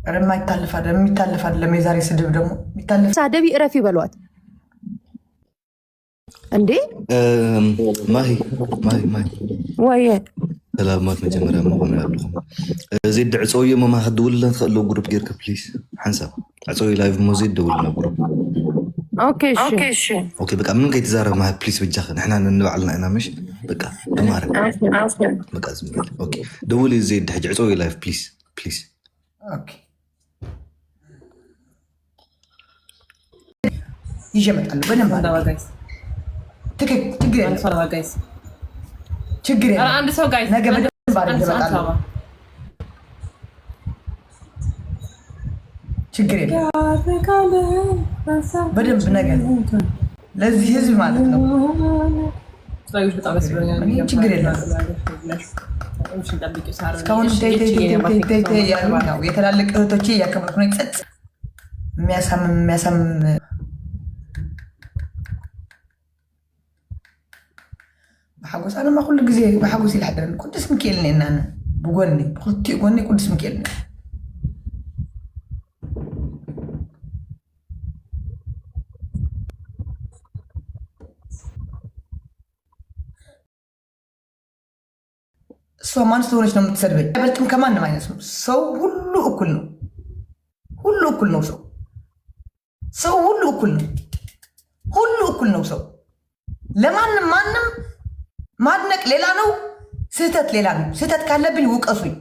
የማይታለፍ አይደለም የሚታለፍ አይደለም። የዛሬ ስድብ ደግሞ የሚታለፍ ሳደቢ እረፊ በሏት እንዴ ማሂ ወይ ሰላማት መጀመሪያ መሆን ያለኹም ዜድ ዕፀውዮ መማ ክድውልና ትኽእሎ ግሩፕ ጌርካ ፕሊዝ ሓንሳብ ዕፀውዮ ላይቭ ሞ ዜድ ደውልና ግሩፕ ኦኬ በቃ ምንም ከይትዛረብ ማሂ ፕሊዝ ብጃኸ ንሕና ንባዕልና ኢና ምሽ በቃ ተማረ በቃ ዝም በል ኦኬ ደውል ዜድ ሕጂ ዕፀውዮ ላይቭ ፕሊዝ ኦኬ ይዤ እመጣለሁ በደንብ ችግር የለም አንድ ሰው ጋይስ ነገ በደንብ አድርጌ እመጣለሁ ችግር የለም በደንብ ነገ ለዚህ ህዝብ ማለት ነው ችግር የለም እስካሁን ያሉ የተላለቅ እህቶቼ እያከበርኩ ነው ጸጥ የሚያሳምም بحقوس أنا ما كل جزء بحقوس الحدرن كنت اسمي كيلني إن أنا بقولني بخطي قولني كنت اسمي كيلني سو ما نستورش نوم تسربي قبلتم كمان ما ينسمو سو كله أكلنا كله أكلنا سو كله أكلنا سو لما نمانم ማድነቅ ሌላ ነው፣ ስህተት ሌላ ነው። ስህተት ካለብኝ ውቀሱኝ።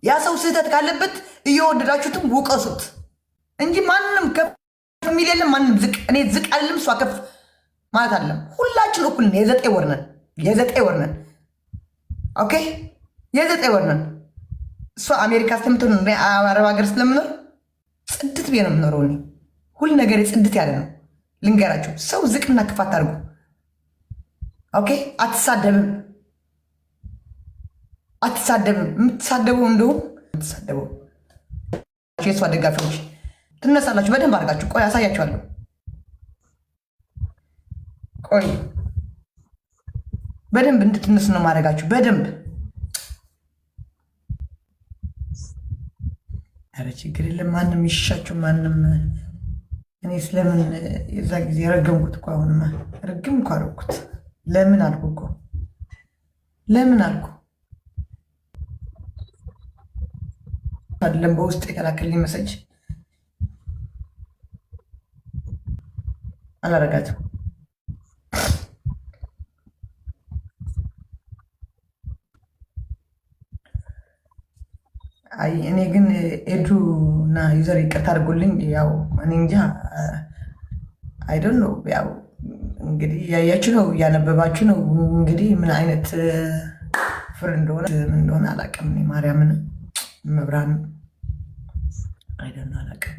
ያ ሰው ስህተት ካለበት እየወደዳችሁትም ውቀሱት እንጂ ማንም ከፍ የሚል የለም። ማንም ዝቅ እኔ ዝቅ አይደለም፣ እሷ ከፍ ማለት አይደለም። ሁላችን እኩል ነን። የዘጠኝ ወር ነን። ኦኬ የዘጠኝ ወር ነን። እሷ አሜሪካ ስለምትኖር እኔ አረብ ሀገር ስለምኖር ጽድት ብዬ ነው የምኖረው። እኔ ሁሉ ነገር ጽድት ያለ ነው። ልንገራችሁ፣ ሰው ዝቅና ክፋት አድርጉ። ኦኬ አትሳደብም። የምትሳደበው እንደውም የምትሳደበው የእሷ ደጋፊዎች ትነሳላችሁ። በደንብ አድርጋችሁ ቆይ አሳያችኋለሁ። ቆይ በደንብ እንድትነሱ ነው ማድረጋችሁ። በደንብ ኧረ ችግር የለም። ማንም ይሻችሁ ማንም። እኔ ስለምን የዛ ጊዜ ረገምኩት እኮ አሁንማ ረግም እኮ አደረኩት። ለምን አልኩ እኮ ለምን አልኩ አይደለም። በውስጥ የከላከልኝ መሰጅ አላረጋትም። አይ እኔ ግን ኤዱ እና ዩዘር ይቅርታ አድርጎልኝ። ያው እኔ እንጃ አይ ዶንት ኖ ያው እንግዲህ ያያችሁ ነው እያነበባችሁ ነው። እንግዲህ ምን አይነት ፍር እንደሆነ አላውቅም። እኔ ማርያምን መብራን አይደን አላውቅም።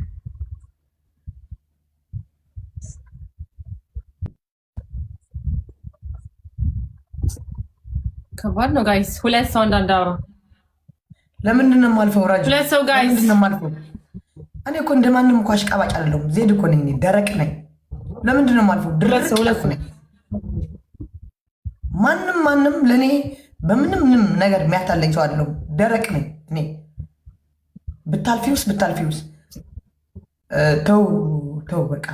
ከባድ ነው ጋይስ። ሁለት ሰው እንዳንዳውራ ለምንድን ነው የማልፈው? ራጅ ሁለት ሰው ጋይስ ለምንድን ነው የማልፈው? እኔ እኮ እንደማንም እኮ አሽቃባጭ አይደለሁም። ዜድ እኮ ነኝ፣ ደረቅ ነኝ። ለምንድን ነው የማልፈው? ድረስ ሁለት ነኝ። ማንም ለእኔ በምንም ነገር የሚያታለኝ ሰው አይደለሁም። ደረቅ ነኝ እኔ። ብታልፊውስ ተው በቃ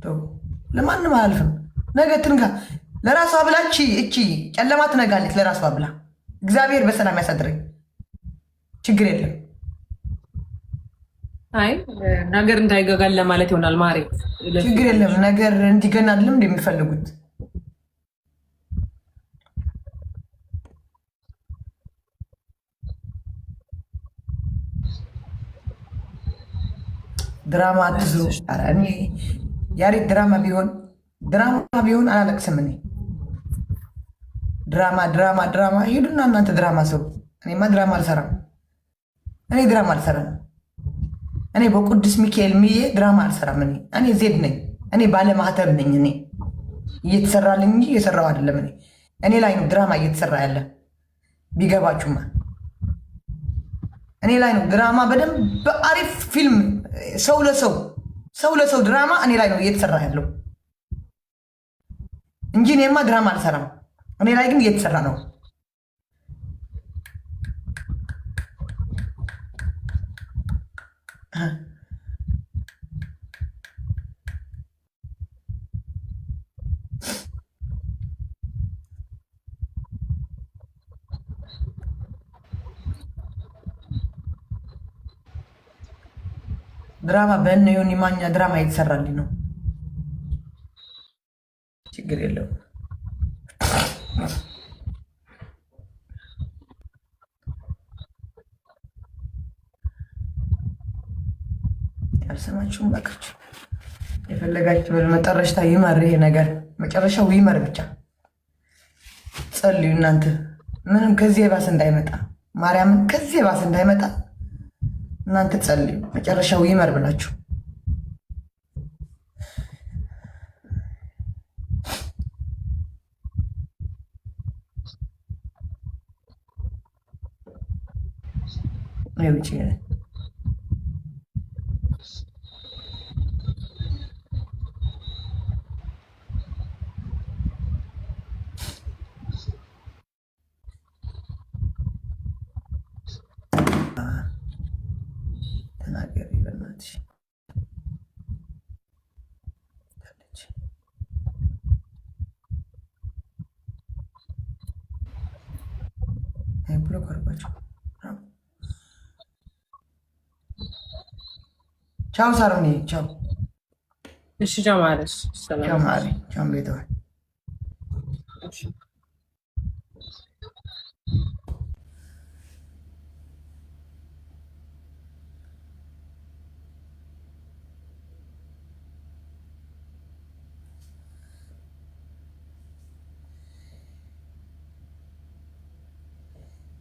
ተው። ለማንም አላልፍም። ነገ ትንጋ ለራሷ ብላ እቺ ጨለማ ትነጋለች። ለራሷ ብላ እግዚአብሔር በሰላም ያሳድረኝ። ችግር የለም። አይ ነገር እንዳይገጋል ለማለት ይሆናል። ማሪ ችግር የለም። ነገር እንዲገናልም እንደሚፈልጉት ድራማ አትስሩ። እኔ ያሬት ድራማ ቢሆን አላለቅስም። እኔ ድራማ ሄዱና እናንተ ድራማ ስሩ። እኔማ ድራማ አልሰራም። እኔ በቅዱስ ሚካኤል ምዬ ድራማ አልሰራም። እኔ ዜድ ነኝ። እኔ ባለማህተብ ነኝ። እኔ እየተሰራልኝ እንጂ እየሰራው አይደለም። እኔ ላይ ነው ድራማ እየተሰራ ያለ። ቢገባችሁማ እኔ ላይ ነው ድራማ በደንብ በአሪፍ ፊልም ሰው ለሰው ድራማ እኔ ላይ ነው እየተሰራ ያለው እንጂ እኔማ ድራማ አልሰራም። እኔ ላይ ግን እየተሰራ ነው። ድራማ በእነ ዮኒ ማኛ ድራማ የተሰራልኝ ነው። ችግር የለውም። ያልሰማችሁም ባካችሁ የፈለጋችሁ መጨረሻ ይመር። ይሄ ነገር መጨረሻው ይመር ብቻ ጸልዩ እናንተ። ምንም ከዚህ የባሰ እንዳይመጣ ማርያምን ከዚህ የባሰ እንዳይመጣ እናንተ ጸልዩ። መጨረሻው ይመር ብላችሁ ይውጪ ተናገሪ በእናትሽ። ብሎክ አድርጓቸው። ቻው ሳሮኒ፣ ቻው። እሺ ቻው ማለሽ። ቻው ማሪ፣ ቻው ቤተዋል።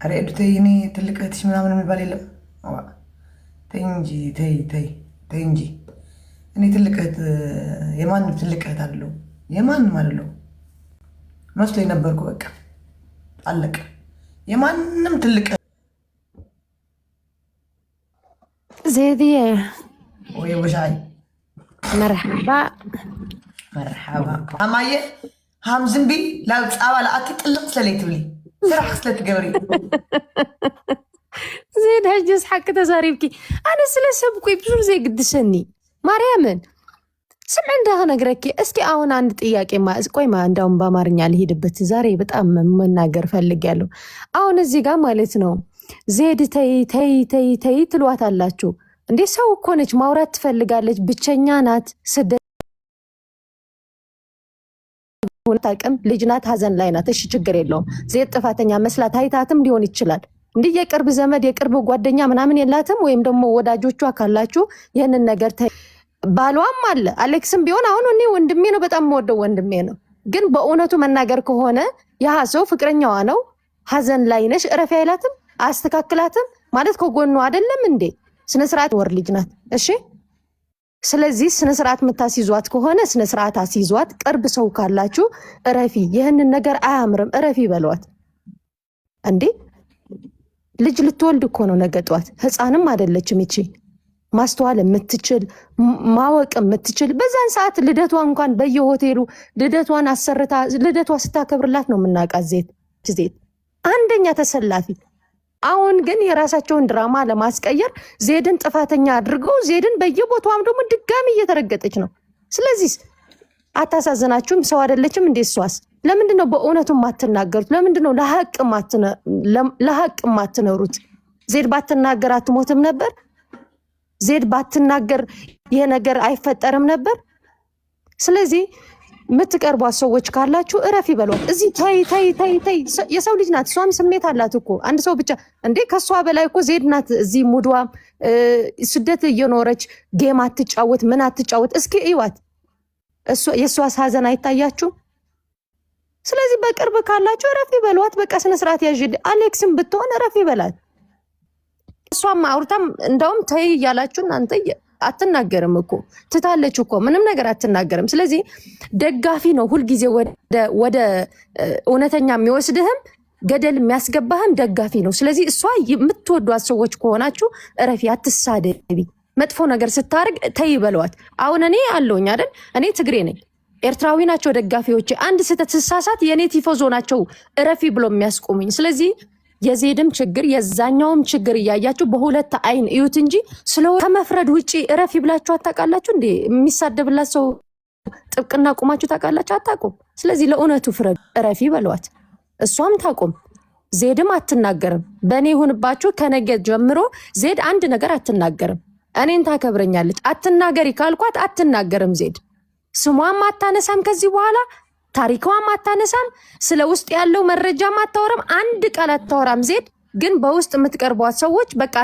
አረ ኤዱ ተይ፣ እኔ ትልቅ እህትሽ ምናምን የሚባል የለም። ተይ እንጂ ተይ ተይ ተይ እንጂ። እኔ ትልቅ እህት የማንም ትልቅ እህት አይደለሁም፣ የማንም አይደለሁም። መስሎ የነበርኩ በቃ አለቀ። የማንም ትልቅ ዜድዬ ወይ ወሻይ መርሐባ መርሐባ አማየ ሃምዝምቢ ላብ ፃባ ለኣቲ ጥልቕ ስለለይ ትብሊ ስራሕ ስለትገብሪ ዜድ ሕጅስ ሓቂ ተዛሪብኪ ኣነ ስለሰብኩ ብዙ ዘይግድሰኒ ማርያምን ስምዕ እንዳኸነግረኪ እስኪ አሁን አንድ ጥያቄ ቆይማ እንዳውም በአማርኛ ልሄድበት ዛሬ በጣም መናገር ፈልጊያለሁ። አሁን እዚህ ጋር ማለት ነው ዜድ ተይ ተይ ተይ ተይ ትሏት አላችሁ እንዴ? ሰው እኮ ነች፣ ማውራት ትፈልጋለች፣ ብቸኛ ናት፣ ስደት ታቅም ልጅ ናት፣ ሀዘን ላይ ናት። እሺ ችግር የለውም። ዜድ ጥፋተኛ መስላት አይታትም ሊሆን ይችላል። እንዲህ የቅርብ ዘመድ የቅርብ ጓደኛ ምናምን የላትም? ወይም ደግሞ ወዳጆቿ ካላችሁ ይህንን ነገር ባሏም አለ አሌክስም ቢሆን አሁን እኔ ወንድሜ ነው፣ በጣም የምወደው ወንድሜ ነው። ግን በእውነቱ መናገር ከሆነ ያ ሰው ፍቅረኛዋ ነው፣ ሀዘን ላይ ነሽ፣ እረፊ አይላትም፣ አስተካክላትም ማለት ከጎኑ አይደለም እንዴ? ስነስርዓት ወር ልጅ ናት። እሺ ስለዚህ ስነስርዓት የምታስይዟት ከሆነ ስነስርዓት አስይዟት። ቅርብ ሰው ካላችሁ እረፊ፣ ይህንን ነገር አያምርም፣ እረፊ በሏት። እንዴ ልጅ ልትወልድ እኮ ነው ነገ ጧት፣ ህፃንም አይደለችም ይቺ። ማስተዋል የምትችል ማወቅ የምትችል በዛን ሰዓት ልደቷ እንኳን በየሆቴሉ ልደቷን አሰርታ ልደቷ ስታከብርላት ነው የምናውቃት ዜድ አንደኛ ተሰላፊ። አሁን ግን የራሳቸውን ድራማ ለማስቀየር ዜድን ጥፋተኛ አድርገው ዜድን በየቦታዋም ደግሞ ድጋሚ እየተረገጠች ነው። ስለዚህ አታሳዝናችሁም? ሰው አይደለችም እንዴ እሷስ? ለምንድን ነው በእውነቱ የማትናገሩት? ለምንድን ነው ለሀቅ የማትኖሩት? ዜድ ባትናገር አትሞትም ነበር? ዜድ ባትናገር ይሄ ነገር አይፈጠርም ነበር? ስለዚህ የምትቀርቧት ሰዎች ካላችሁ እረፊ በሏት። እዚህ ተይ ተይ ተይ ተይ። የሰው ልጅ ናት፣ እሷም ስሜት አላት እኮ። አንድ ሰው ብቻ እንዴ ከሷ በላይ እኮ ዜድ ናት። እዚህ ሙድዋ ስደት እየኖረች ጌም አትጫወት ምን አትጫወት። እስኪ እዩዋት፣ የእሷስ ሀዘን አይታያችሁም? ስለዚህ በቅርብ ካላችሁ እረፊ በሏት። በቃ ስነስርዓት ያዥ። አሌክስም ብትሆን እረፊ በላት። እሷም አውርታም እንደውም ተይ እያላችሁ እናንተ አትናገርም እኮ ትታለች እኮ ምንም ነገር አትናገርም። ስለዚህ ደጋፊ ነው ሁልጊዜ ወደ እውነተኛ የሚወስድህም ገደል የሚያስገባህም ደጋፊ ነው። ስለዚህ እሷ የምትወዷት ሰዎች ከሆናችሁ እረፊ፣ አትሳደቢ። መጥፎ ነገር ስታርግ ተይ በለዋት። አሁን እኔ አለውኝ አይደል? እኔ ትግሬ ነኝ፣ ኤርትራዊ ናቸው ደጋፊዎች። አንድ ስህተት ስሳሳት የኔ ቲፎዞ ናቸው እረፊ ብሎ የሚያስቆሙኝ። ስለዚህ የዜድም ችግር የዛኛውም ችግር እያያችሁ በሁለት አይን እዩት እንጂ ከመፍረድ ውጪ እረፊ ብላችሁ አታውቃላችሁ እንዴ? የሚሳደብላት ሰው ጥብቅና ቁማችሁ ታውቃላችሁ? አታውቁም። ስለዚህ ለእውነቱ ፍረዱ፣ እረፊ በለዋት። እሷም ታቁም። ዜድም አትናገርም። በእኔ ይሁንባችሁ። ከነገ ጀምሮ ዜድ አንድ ነገር አትናገርም። እኔን ታከብረኛለች። አትናገሪ ካልኳት አትናገርም። ዜድ ስሟም አታነሳም። ከዚህ በኋላ ታሪኳም አታነሳም። ስለ ውስጥ ያለው መረጃም አታወራም። አንድ ቃል አታወራም። ዜድ ግን በውስጥ የምትቀርቧት ሰዎች በቃ